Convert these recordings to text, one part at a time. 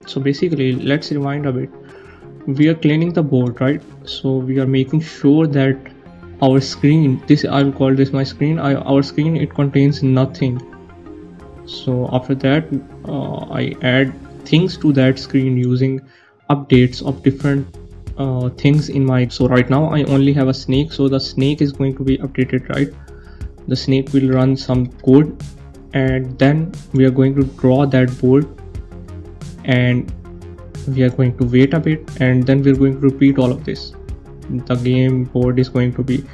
So basically, let's rewind a bit. We are cleaning the board, right? So we are making sure that our screen, this I will call this my screen, our screen, it contains nothing. So after that, I add things to that screen using updates of different things in my. So right now I only have a snake, so the snake is going to be updated, right? The snake will run some code, and then we are going to draw that board, and we are going to wait a bit, and then we're going to repeat all of this. The game board is going to be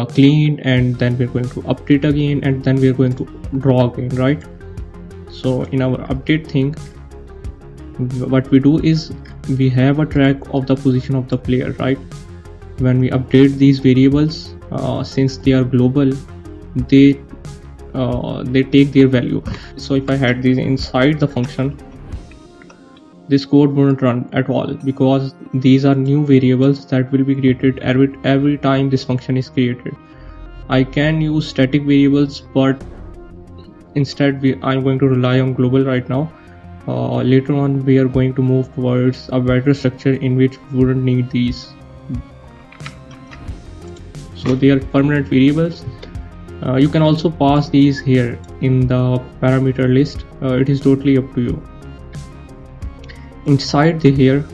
cleaned, and then we're going to update again, and then we're going to draw again, right? So in our update thing, what we do is we have a track of the position of the player, right? When we update these variables, since they are global, they take their value. So if I had these inside the function, this code wouldn't run at all, because these are new variables that will be created every time this function is created. I can use static variables, but instead I'm going to rely on global right now. Later on we are going to move towards a better structure in which we wouldn't need these. So they are permanent variables. You can also pass these here in the parameter list. It is totally up to you. Inside here,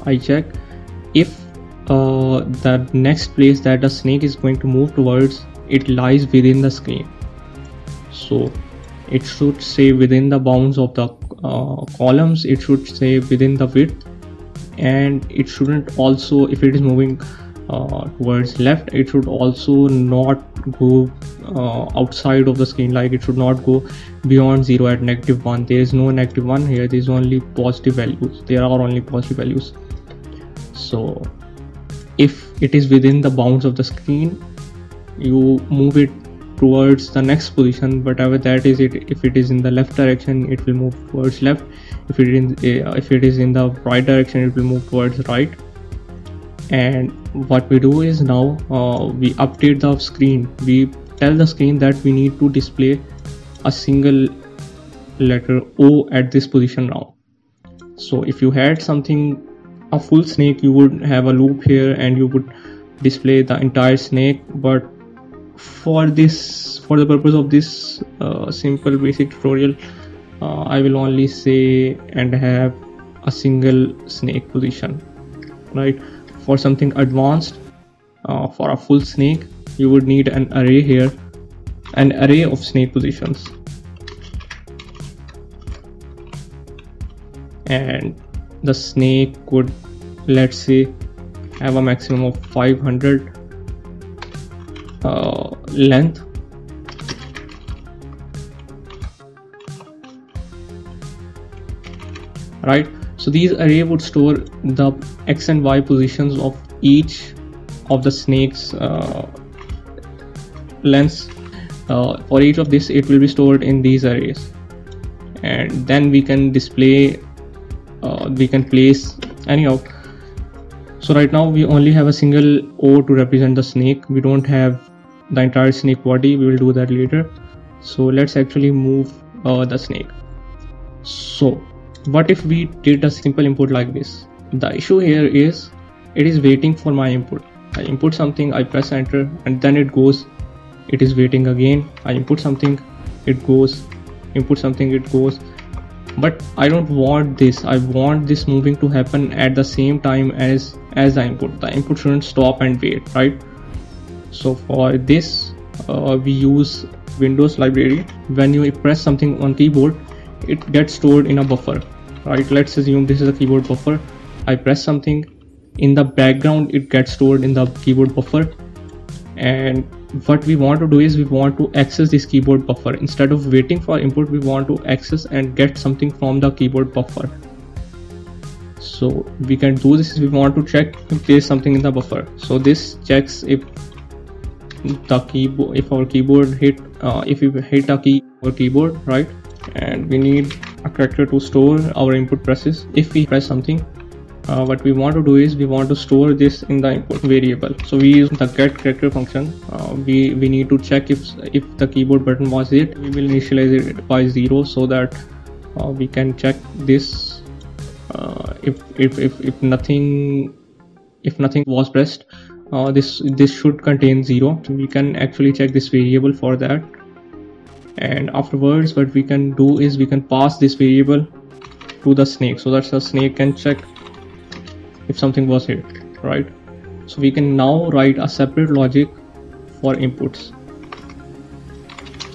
I check if the next place that the snake is going to move towards, it lies within the screen. So it should say within the bounds of the columns, it should say within the width, and it shouldn't also, if it is moving towards left, it should also not go outside of the screen, like it should not go beyond 0 at -1. There is no -1 here, there is only positive values. There are only positive values. So if it is within the bounds of the screen, you move it towards the next position, whatever that is. If it is in the left direction, it will move towards left. If it is in the right direction, it will move towards right. And what we do is now we update the screen. We tell the screen that we need to display a single letter O at this position now. So if you had something, a full snake, you would have a loop here and you would display the entire snake. But for the purpose of this simple basic tutorial, I will only say and have a single snake position, right? For something advanced, for a full snake, you would need an array here, an array of snake positions, and the snake could, let's say, have a maximum of 500 length. Right, so these array would store the x and y positions of each of the snake's lengths. For each of this, it will be stored in these arrays, and then we can display, we can place any of. So right now we only have a single O to represent the snake. We don't have the entire snake body. We will do that later. So let's actually move the snake. So what if we did a simple input like this? The issue here is it is waiting for my input. I input something, I press enter, and then it goes. It is waiting again. I input something, it goes. Input something, it goes. But I don't want this. I want this moving to happen at the same time as the input. The input shouldn't stop and wait, right? So for this, we use Windows library. When you press something on keyboard, it gets stored in a buffer, right? Let's assume this is a keyboard buffer. I press something, in the background it gets stored in the keyboard buffer, and what we want to do is we want to access this keyboard buffer. Instead of waiting for input, we want to access and get something from the keyboard buffer. So we can do this. We want to check if there is something in the buffer. So this checks if the keyboard, if our keyboard hit, if we hit a key or keyboard, right? And we need a character to store our input presses. If we press something, what we want to do is we want to store this in the input variable. So we use the get character function. We need to check if the keyboard button was hit. We will initialize it by 0 so that we can check this if nothing was pressed, this should contain 0. So we can actually check this variable for that, and afterwards what we can do is we can pass this variable to the snake so that the snake can check if something was hit, right? So we can now write a separate logic for inputs.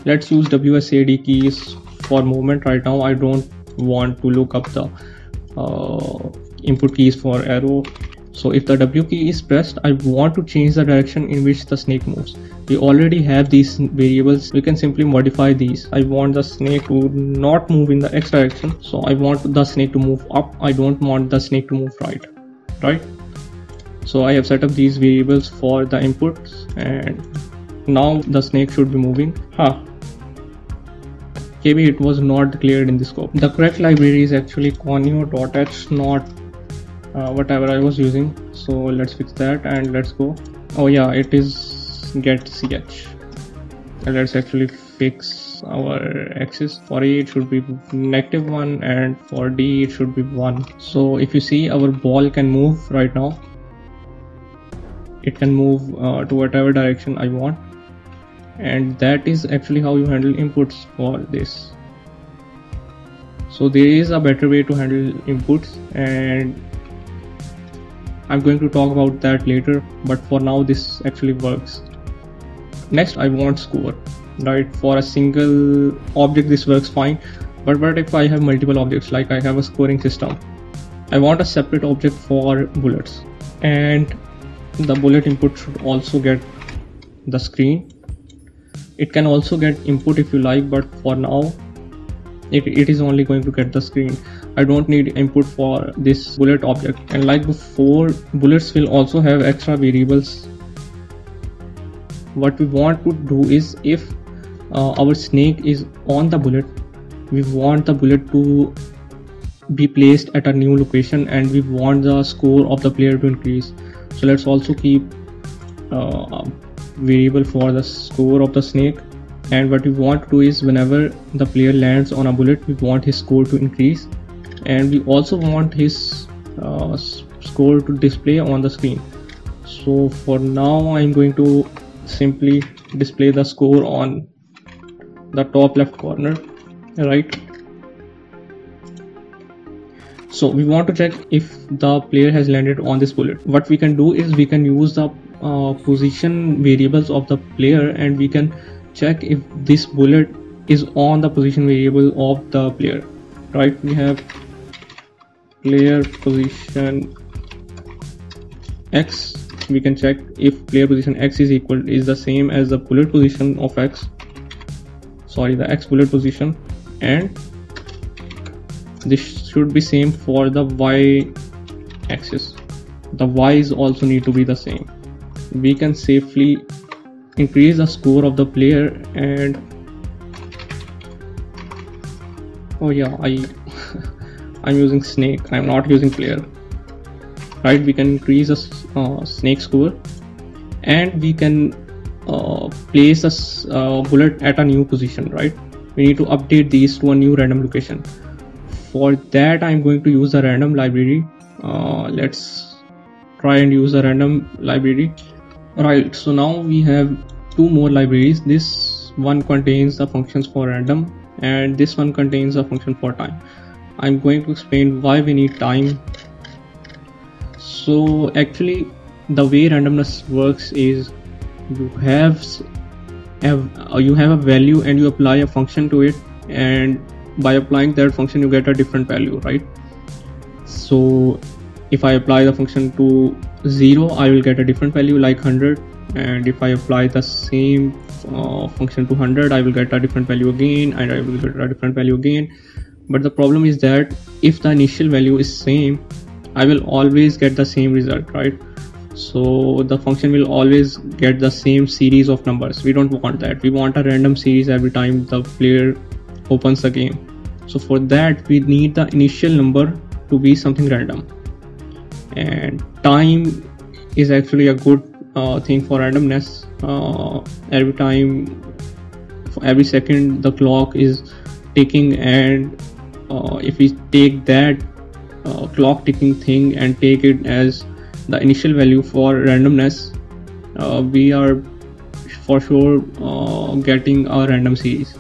Let's use WSAD keys for movement. Right now I don't want to look up the input keys for arrow. So if the W key is pressed, I want to change the direction in which the snake moves. We already have these variables, we can simply modify these. I want the snake to not move in the X direction, so I want the snake to move up. I don't want the snake to move right? So I have set up these variables for the inputs, and now the snake should be moving. Maybe it was not declared in the scope. The correct library is actually conio.h, not whatever I was using. So let's fix that and let's go. Oh yeah, it is get.ch. And let's actually fix our axis. For A it should be -1 and for D it should be 1. So if you see, our ball can move right now. It can move to whatever direction I want, and that is actually how you handle inputs for this. So there is a better way to handle inputs, and I'm going to talk about that later, but for now this actually works. Next, I want score, right? For a single object this works fine, but what if I have multiple objects, like I have a scoring system? I want a separate object for bullets, and the bullet input should also get the screen. It can also get input if you like, but for now it is only going to get the screen. I don't need input for this bullet object. And like before, bullets will also have extra variables. What we want to do is, if our snake is on the bullet, we want the bullet to be placed at a new location, and we want the score of the player to increase. So let's also keep a variable for the score of the snake. And what we want to do is, whenever the player lands on a bullet, we want his score to increase, and we also want his score to display on the screen. So for now I'm going to simply display the score on the top left corner, right? So we want to check if the player has landed on this bullet. What we can do is we can use the position variables of the player, and we can check if this bullet is on the position variable of the player, right? We have player position X. We can check if player position X is the same as the bullet position of X, the X bullet position, and this should be same for the Y axis. The Y's also need to be the same. We can safely increase the score of the player, and oh yeah, I'm using snake, I'm not using player, right? We can increase the snake score, and we can place a bullet at a new position, right? We need to update these to a new random location. For that I'm going to use a random library. Let's try and use a random library. Right, so now we have two more libraries. This one contains the functions for random, and this one contains a function for time. I'm going to explain why we need time. So actually the way randomness works is, you have a value and you apply a function to it, and by applying that function you get a different value, right? So if I apply the function to 0, I will get a different value, like 100, and if I apply the same function to 100, I will get a different value again, and I will get a different value again. But the problem is that if the initial value is same, I will always get the same result, right? So the function will always get the same series of numbers. We don't want that. We want a random series every time the player opens the game. So for that we need the initial number to be something random, and time is actually a good thing for randomness. Every second the clock is ticking, and if we take that clock ticking thing and take it as the initial value for randomness, we are for sure getting a random series.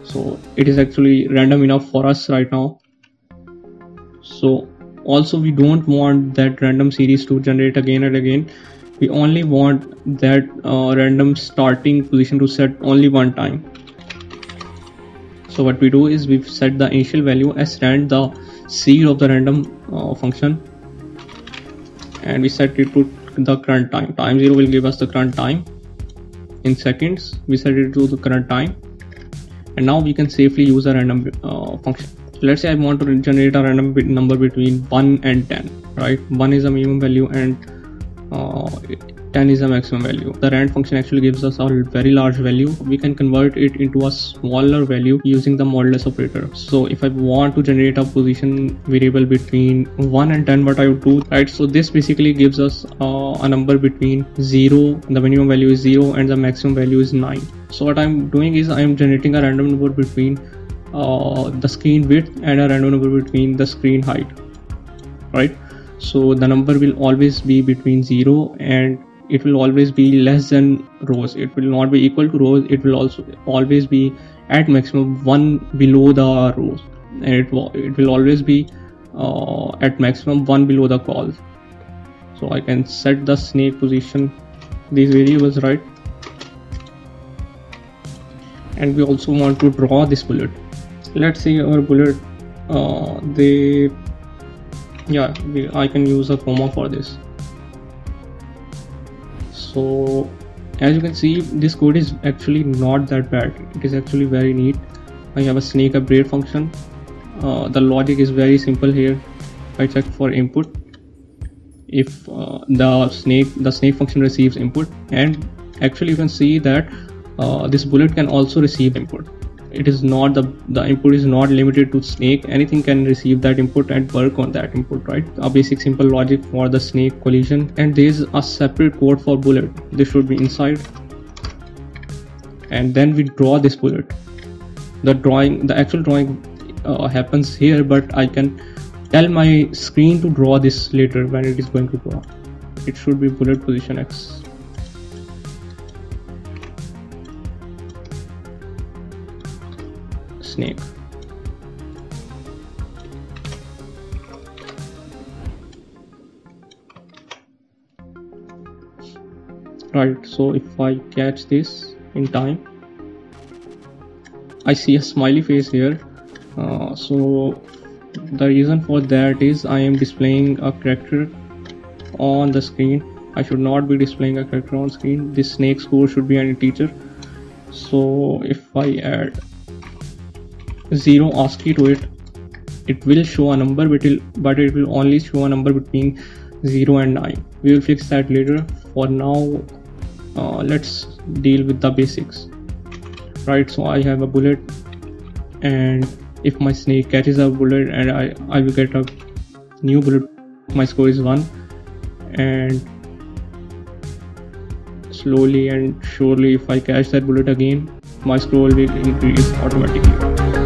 So it is actually random enough for us right now. So also we don't want that random series to generate again and again. We only want that random starting position to set only one time. So what we do is we've set the initial value as rand, the seed of the random function, and we set it to the current time. Time 0 will give us the current time in seconds. We set it to the current time, and now we can safely use a random function. Let's say I want to generate a random number between 1 and 10, right? 1 is a minimum value and 10 is a maximum value. The rand function actually gives us a very large value. We can convert it into a smaller value using the modulus operator. So if I want to generate a position variable between 1 and 10, what I would do, right? So this basically gives us a number between 0, the minimum value is 0 and the maximum value is 9. So what I'm doing is I'm generating a random number between the screen width and a random number between the screen height, right? So the number will always be between 0 and it will always be less than rows. It will not be equal to rows. It will also always be at maximum 1 below the rows, and it will always be at maximum 1 below the calls. So I can set the snake position, these variables, right? And we also want to draw this bullet. Let's say our bullet, I can use a comma for this. So as you can see, this code is actually not that bad. It is actually very neat. I have a snake upgrade function. The logic is very simple here. I check for input. If the snake function receives input, and actually you can see that this bullet can also receive input. It is not the input is not limited to snake. Anything can receive that input and work on that input, right? A basic simple logic for the snake collision. And there is a separate code for bullet. This should be inside, and then we draw this bullet. The actual drawing happens here, but I can tell my screen to draw this later when it is going to draw. It should be bullet position X. Snake. Right, so if I catch this in time, I see a smiley face here. So the reason for that is I am displaying a character on the screen. I should not be displaying a character on screen. This snake score should be an integer. So if I add 0 ASCII to it, it will show a number, but it will only show a number between 0 and 9. We will fix that later. For now, let's deal with the basics. Right, so I have a bullet, and if my snake catches a bullet and I will get a new bullet, my score is 1, and slowly and surely if I catch that bullet again, my score will increase automatically.